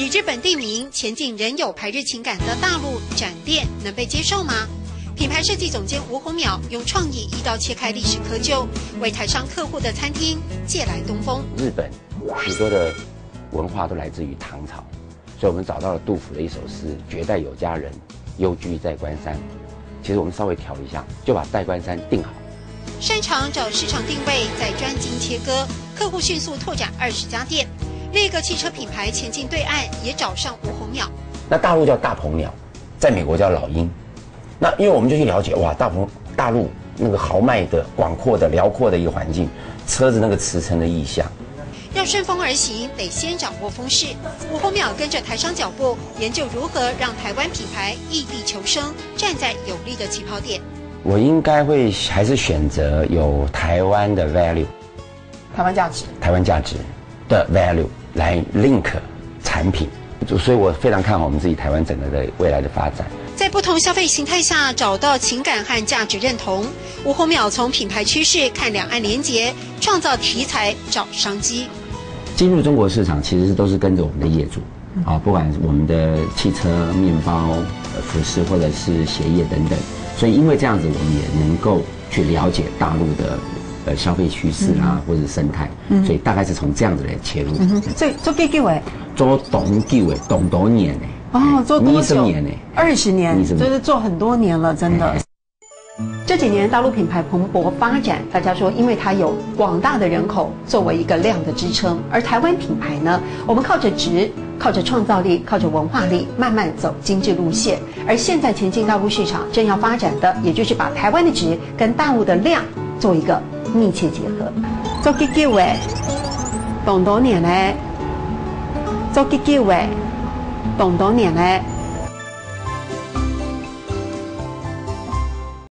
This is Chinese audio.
以日本地名前进仍有排日情感的大陆展店能被接受吗？品牌设计总监吴宏淼用创意一刀切开历史窠臼，为台商客户的餐厅借来东风。日本许多的文化都来自于唐朝，所以我们找到了杜甫的一首诗：“绝代有佳人，幽居在关山。”其实我们稍微调一下，就把代官山定好。擅长找市场定位，再专精切割，客户迅速拓展20家店。另一个汽车品牌前进对岸也找上吴宏淼。那大陆叫大鹏鸟，在美国叫老鹰。那因为我们就去了解，哇，大陆那个豪迈的、广阔的、辽阔的一个环境，车子那个驰骋的意象。要顺风而行，得先掌握风势。吴宏淼跟着台商脚步，研究如何让台湾品牌异地求生，站在有利的起跑点。我应该会还是选择有台湾的 value， 台湾价值的 value 来 link 产品，所以我非常看好我们自己台湾整个的未来的发展。在不同消费形态下找到情感和价值认同，吴宏淼从品牌趋势看两岸连结，创造题材找商机。进入中国市场其实都是跟着我们的业主，不管我们的汽车、面包、服饰或者是鞋业等等，所以因为这样子，我们也能够去了解大陆的消费趋势啊，或者是生态，所以大概是从这样子来切入。所以做几位？做董几位，董多年呢？哦，做多久？20年呢？20年，就是做很多年了，真的。这几年大陆品牌蓬勃发展，大家说因为它有广大的人口作为一个量的支撑，而台湾品牌呢，我们靠着质、靠着创造力、靠着文化力，慢慢走精致路线。而现在前进大陆市场正要发展的，也就是把台湾的质跟大陆的量做一个密切结合。做几位，懂多年嘞，做几位，懂多年嘞。